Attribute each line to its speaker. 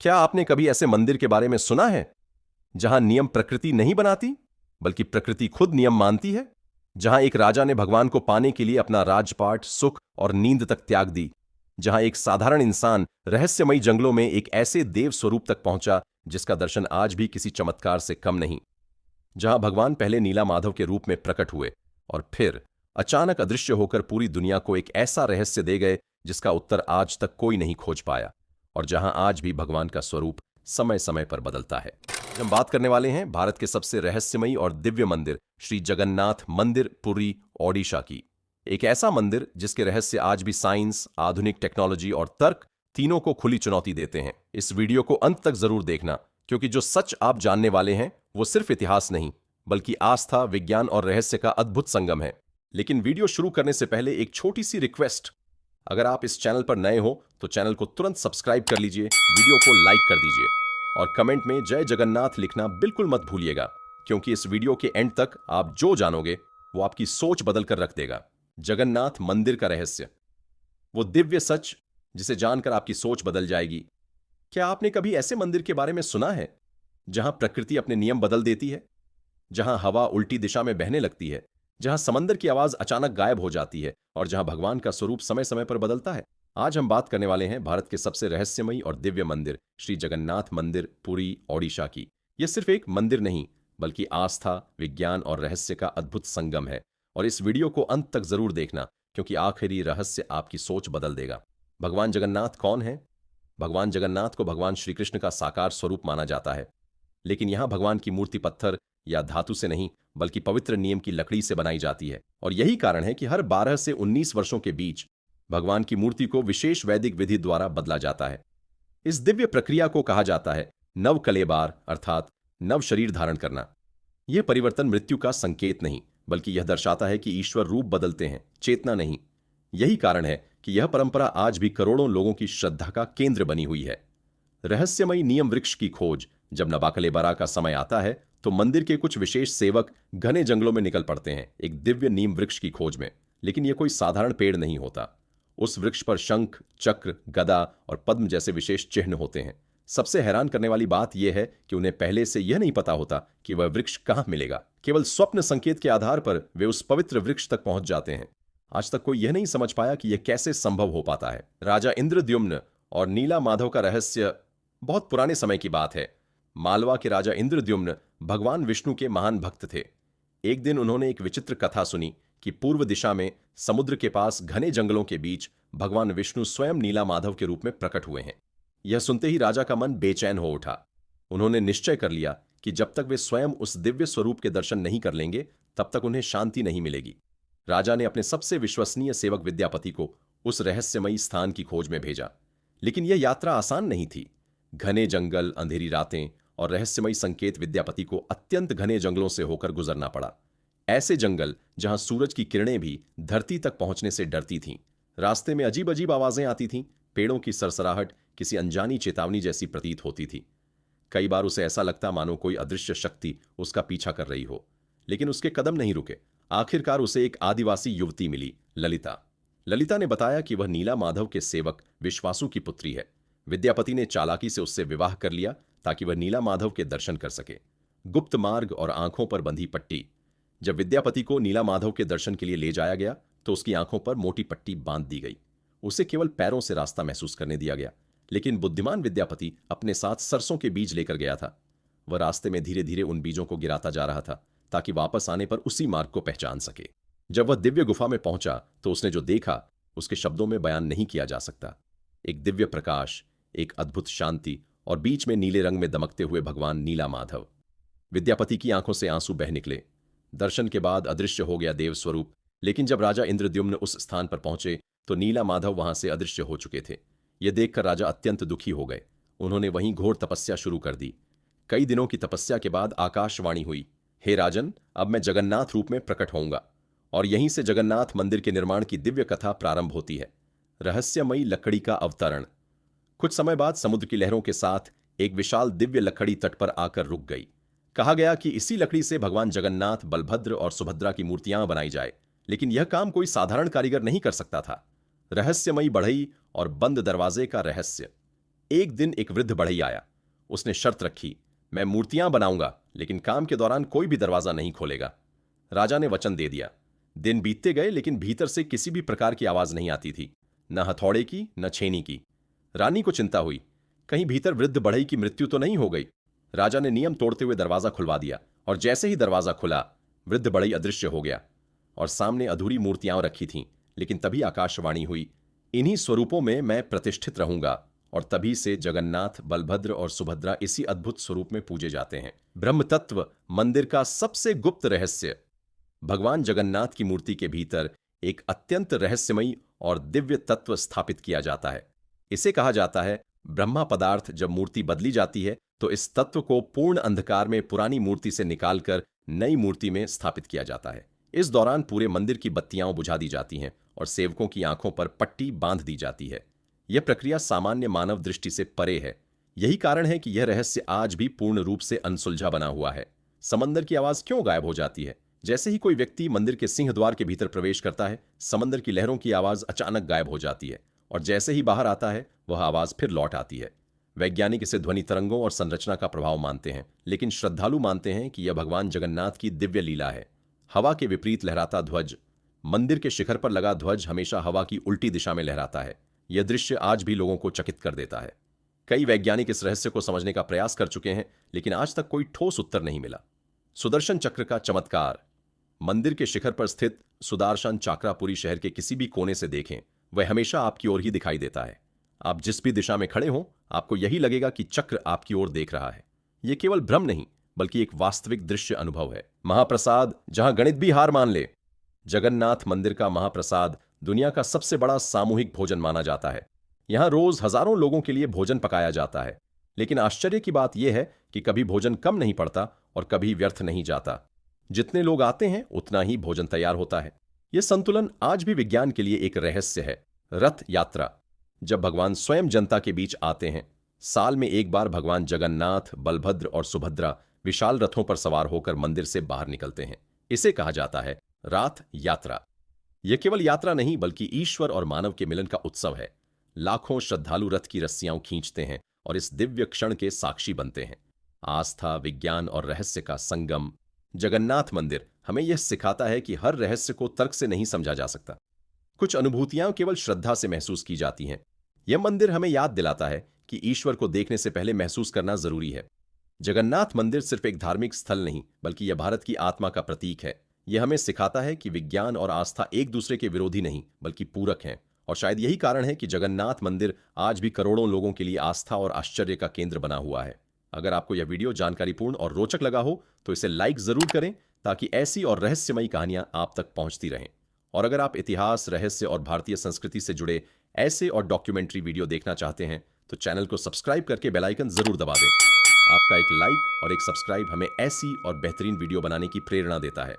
Speaker 1: क्या आपने कभी ऐसे मंदिर के बारे में सुना है जहां नियम प्रकृति नहीं बनाती बल्कि प्रकृति खुद नियम मानती है? जहां एक राजा ने भगवान को पाने के लिए अपना राजपाट, सुख और नींद तक त्याग दी। जहां एक साधारण इंसान रहस्यमयी जंगलों में एक ऐसे देव स्वरूप तक पहुंचा जिसका दर्शन आज भी किसी चमत्कार से कम नहीं। जहां भगवान पहले नीला माधव के रूप में प्रकट हुए और फिर अचानक अदृश्य होकर पूरी दुनिया को एक ऐसा रहस्य दे गए जिसका उत्तर आज तक कोई नहीं खोज पाया, और जहां आज भी भगवान का स्वरूप समय समय पर बदलता है। हम बात करने वाले हैं भारत के सबसे रहस्यमयी और दिव्य मंदिर श्री जगन्नाथ मंदिर, पुरी, ओडिशा की। एक ऐसा मंदिर जिसके रहस्य आज भी साइंस, आधुनिक टेक्नोलॉजी और तर्क तीनों को खुली चुनौती देते हैं। इस वीडियो को अंत तक जरूर देखना, क्योंकि जो सच आप जानने वाले हैं वो सिर्फ इतिहास नहीं बल्कि आस्था, विज्ञान और रहस्य का अद्भुत संगम है। लेकिन वीडियो शुरू करने से पहले एक छोटी सी रिक्वेस्ट। अगर आप इस चैनल पर नए हो तो चैनल को तुरंत सब्सक्राइब कर लीजिए, वीडियो को लाइक कर दीजिए और कमेंट में जय जगन्नाथ लिखना बिल्कुल मत भूलिएगा, क्योंकि इस वीडियो के एंड तक आप जो जानोगे वो आपकी सोच बदल कर रख देगा। जगन्नाथ मंदिर का रहस्य, वो दिव्य सच जिसे जानकर आपकी सोच बदल जाएगी। क्या आपने कभी ऐसे मंदिर के बारे में सुना है जहां प्रकृति अपने नियम बदल देती है, जहां हवा उल्टी दिशा में बहने लगती है, जहां समंदर की आवाज अचानक गायब हो जाती है और जहां भगवान का स्वरूप समय समय पर बदलता है? आज हम बात करने वाले हैं भारत के सबसे रहस्यमयी और दिव्य मंदिर श्री जगन्नाथ मंदिर, पुरी, ओडिशा की। यह सिर्फ एक मंदिर नहीं बल्कि आस्था, विज्ञान और रहस्य का अद्भुत संगम है। और इस वीडियो को अंत तक जरूर देखना, क्योंकि आखिरी रहस्य आपकी सोच बदल देगा। भगवान जगन्नाथ कौन है? भगवान जगन्नाथ को भगवान श्री कृष्ण का साकार स्वरूप माना जाता है, लेकिन यहां भगवान की मूर्ति पत्थर या धातु से नहीं बल्कि पवित्र नियम की लकड़ी से बनाई जाती है। और यही कारण है कि हर 12 से 19 वर्षों के बीच भगवान की मूर्ति को विशेष वैदिक विधि द्वारा बदला जाता है। इस दिव्य प्रक्रिया को कहा जाता है नव कलेबार, अर्थात नव शरीर धारण करना। यह परिवर्तन मृत्यु का संकेत नहीं बल्कि यह दर्शाता है कि ईश्वर रूप बदलते हैं, चेतना नहीं। यही कारण है कि यह परंपरा आज भी करोड़ों लोगों की श्रद्धा का केंद्र बनी हुई है। रहस्यमयी नियम वृक्ष की खोज। जब नबाकलेबरा का समय आता है तो मंदिर के कुछ विशेष सेवक घने जंगलों में निकल पड़ते हैं एक दिव्य नीम वृक्ष की खोज में। लेकिन यह कोई साधारण पेड़ नहीं होता। उस वृक्ष पर शंख, चक्र, गदा और पद्म जैसे विशेष चिन्ह होते हैं। सबसे हैरान करने वाली बात यह है कि उन्हें पहले से यह नहीं पता होता कि वह वृक्ष कहां मिलेगा। केवल स्वप्न संकेत के आधार पर वे उस पवित्र वृक्ष तक पहुंच जाते हैं। आज तक कोई यह नहीं समझ पाया कि यह कैसे संभव हो पाता है। राजा इंद्रद्युम्न और नीला माधव का रहस्य बहुत पुराने समय की बात है। मालवा के राजा इंद्रद्युम्न भगवान विष्णु के महान भक्त थे। एक दिन उन्होंने एक विचित्र कथा सुनी कि पूर्व दिशा में समुद्र के पास घने जंगलों के बीच भगवान विष्णु स्वयं नीला माधव के रूप में प्रकट हुए हैं। यह सुनते ही राजा का मन बेचैन हो उठा। उन्होंने निश्चय कर लिया कि जब तक वे स्वयं उस दिव्य स्वरूप के दर्शन नहीं कर लेंगे तब तक उन्हें शांति नहीं मिलेगी। राजा ने अपने सबसे विश्वसनीय सेवक विद्यापति को उस रहस्यमयी स्थान की खोज में भेजा। लेकिन यह यात्रा आसान नहीं थी। घने जंगल, अंधेरी रातें और रहस्यमयी संकेत विद्यापति को अत्यंत घने जंगलों से होकर गुजरना पड़ा। ऐसे जंगल जहां सूरज की किरणें भी धरती तक पहुंचने से डरती थीं। रास्ते में अजीब अजीब आवाजें आती थीं। पेड़ों की सरसराहट किसी अनजानी चेतावनी जैसी प्रतीत होती थी। कई बार उसे ऐसा लगता मानो कोई अदृश्य शक्ति उसका पीछा कर रही हो। लेकिन उसके कदम नहीं रुके। आखिरकार उसे एक आदिवासी युवती मिली, ललिता। ललिता ने बताया कि वह नीला माधव के सेवक विश्वासु की पुत्री है। विद्यापति ने चालाकी से उससे विवाह कर लिया ताकि वह नीला माधव के दर्शन कर सके। गुप्त मार्ग और आंखों पर बंधी पट्टी। जब विद्यापति को नीला माधव के दर्शन के लिए ले जाया गया तो उसकी आंखों पर मोटी पट्टी बांध दी गई। उसे केवल पैरों से रास्ता महसूस करने दिया गया। लेकिन बुद्धिमान विद्यापति अपने साथ सरसों के बीज लेकर गया था। वह रास्ते में धीरे धीरे उन बीजों को गिराता जा रहा था ताकि वापस आने पर उसी मार्ग को पहचान सके। जब वह दिव्य गुफा में पहुंचा तो उसने जो देखा उसके शब्दों में बयान नहीं किया जा सकता। एक दिव्य प्रकाश, एक अद्भुत शांति और बीच में नीले रंग में दमकते हुए भगवान नीला माधव। विद्यापति की आंखों से आंसू बह निकले। दर्शन के बाद अदृश्य हो गया देव स्वरूप। लेकिन जब राजा इंद्रद्युम्न उस स्थान पर पहुंचे तो नीला माधव वहां से अदृश्य हो चुके थे। यह देखकर राजा अत्यंत दुखी हो गए। उन्होंने वहीं घोर तपस्या शुरू कर दी। कई दिनों की तपस्या के बाद आकाशवाणी हुई, हे राजन, अब मैं जगन्नाथ रूप में प्रकट होऊंगा। और यहीं से जगन्नाथ मंदिर के निर्माण की दिव्य कथा प्रारंभ होती है। रहस्यमयी लकड़ी का अवतरण। कुछ समय बाद समुद्र की लहरों के साथ एक विशाल दिव्य लकड़ी तट पर आकर रुक गई। कहा गया कि इसी लकड़ी से भगवान जगन्नाथ, बलभद्र और सुभद्रा की मूर्तियां बनाई जाए। लेकिन यह काम कोई साधारण कारीगर नहीं कर सकता था। रहस्यमयी बढ़ई और बंद दरवाजे का रहस्य। एक दिन एक वृद्ध बढ़ई आया। उसने शर्त रखी, मैं मूर्तियां बनाऊंगा लेकिन काम के दौरान कोई भी दरवाजा नहीं खोलेगा। राजा ने वचन दे दिया। दिन बीतते गए लेकिन भीतर से किसी भी प्रकार की आवाज नहीं आती थी, न हथौड़े की न छेनी की। रानी को चिंता हुई, कहीं भीतर वृद्ध बढ़ई की मृत्यु तो नहीं हो गई। राजा ने नियम तोड़ते हुए दरवाजा खुलवा दिया और जैसे ही दरवाजा खुला वृद्ध बढ़ई अदृश्य हो गया और सामने अधूरी मूर्तियां रखी थीं। लेकिन तभी आकाशवाणी हुई, इन्हीं स्वरूपों में मैं प्रतिष्ठित रहूंगा। और तभी से जगन्नाथ, बलभद्र और सुभद्रा इसी अद्भुत स्वरूप में पूजे जाते हैं। ब्रह्म तत्व मंदिर का सबसे गुप्त रहस्य। भगवान जगन्नाथ की मूर्ति के भीतर एक अत्यंत रहस्यमयी और दिव्य तत्व स्थापित किया जाता है। इसे कहा जाता है ब्रह्मा पदार्थ। जब मूर्ति बदली जाती है तो इस तत्व को पूर्ण अंधकार में पुरानी मूर्ति से निकालकर नई मूर्ति में स्थापित किया जाता है। इस दौरान पूरे मंदिर की बत्तियां बुझा दी जाती हैं और सेवकों की आंखों पर पट्टी बांध दी जाती है। यह प्रक्रिया सामान्य मानव दृष्टि से परे है। यही कारण है कि यह रहस्य आज भी पूर्ण रूप से अनसुलझा बना हुआ है। समंदर की आवाज क्यों गायब हो जाती है? जैसे ही कोई व्यक्ति मंदिर के सिंह द्वार के भीतर प्रवेश करता है, समंदर की लहरों की आवाज अचानक गायब हो जाती है और जैसे ही बाहर आता है वह आवाज फिर लौट आती है। वैज्ञानिक इसे ध्वनि तरंगों और संरचना का प्रभाव मानते हैं, लेकिन श्रद्धालु मानते हैं कि यह भगवान जगन्नाथ की दिव्य लीला है। हवा के विपरीत लहराता ध्वज। मंदिर के शिखर पर लगा ध्वज हमेशा हवा की उल्टी दिशा में लहराता है। यह दृश्य आज भी लोगों को चकित कर देता है। कई वैज्ञानिक इस रहस्य को समझने का प्रयास कर चुके हैं, लेकिन आज तक कोई ठोस उत्तर नहीं मिला। सुदर्शन चक्र का चमत्कार। मंदिर के शिखर पर स्थित सुदर्शन चक्र पूरी शहर के किसी भी कोने से देखें, वह हमेशा आपकी ओर ही दिखाई देता है। आप जिस भी दिशा में खड़े हों, आपको यही लगेगा कि चक्र आपकी ओर देख रहा है। यह केवल भ्रम नहीं, बल्कि एक वास्तविक दृश्य अनुभव है। महाप्रसाद, जहां गणित भी हार मान ले। जगन्नाथ मंदिर का महाप्रसाद दुनिया का सबसे बड़ा सामूहिक भोजन माना जाता है। यहां रोज हजारों लोगों के लिए भोजन पकाया जाता है। लेकिन आश्चर्य की बात यह है कि कभी भोजन कम नहीं पड़ता और कभी व्यर्थ नहीं जाता। जितने लोग आते हैं उतना ही भोजन तैयार होता है। यह संतुलन आज भी विज्ञान के लिए एक रहस्य है। रथ यात्रा। जब भगवान स्वयं जनता के बीच आते हैं, साल में एक बार भगवान जगन्नाथ, बलभद्र और सुभद्रा विशाल रथों पर सवार होकर मंदिर से बाहर निकलते हैं। इसे कहा जाता है रथ यात्रा। यह केवल यात्रा नहीं, बल्कि ईश्वर और मानव के मिलन का उत्सव है। लाखों श्रद्धालु रथ की रस्सियां खींचते हैं और इस दिव्य क्षण के साक्षी बनते हैं। आस्था, विज्ञान और रहस्य का संगम। जगन्नाथ मंदिर हमें यह सिखाता है कि हर रहस्य को तर्क से नहीं समझा जा सकता। कुछ अनुभूतियां केवल श्रद्धा से महसूस की जाती हैं। यह मंदिर हमें याद दिलाता है कि ईश्वर को देखने से पहले महसूस करना जरूरी है। जगन्नाथ मंदिर सिर्फ एक धार्मिक स्थल नहीं, बल्कि यह भारत की आत्मा का प्रतीक है। यह हमें सिखाता है कि विज्ञान और आस्था एक दूसरे के विरोधी नहीं, बल्कि पूरक हैं। और शायद यही कारण है कि जगन्नाथ मंदिर आज भी करोड़ों लोगों के लिए आस्था और आश्चर्य का केंद्र बना हुआ है। अगर आपको यह वीडियो जानकारीपूर्ण और रोचक लगा हो तो इसे लाइक जरूर करें, ताकि ऐसी और रहस्यमयी कहानियां आप तक पहुंचती रहें। और अगर आप इतिहास, रहस्य और भारतीय संस्कृति से जुड़े ऐसे और डॉक्यूमेंट्री वीडियो देखना चाहते हैं तो चैनल को सब्सक्राइब करके बेल आइकन जरूर दबा दें। आपका एक लाइक और एक सब्सक्राइब हमें ऐसी और बेहतरीन वीडियो बनाने की प्रेरणा देता है।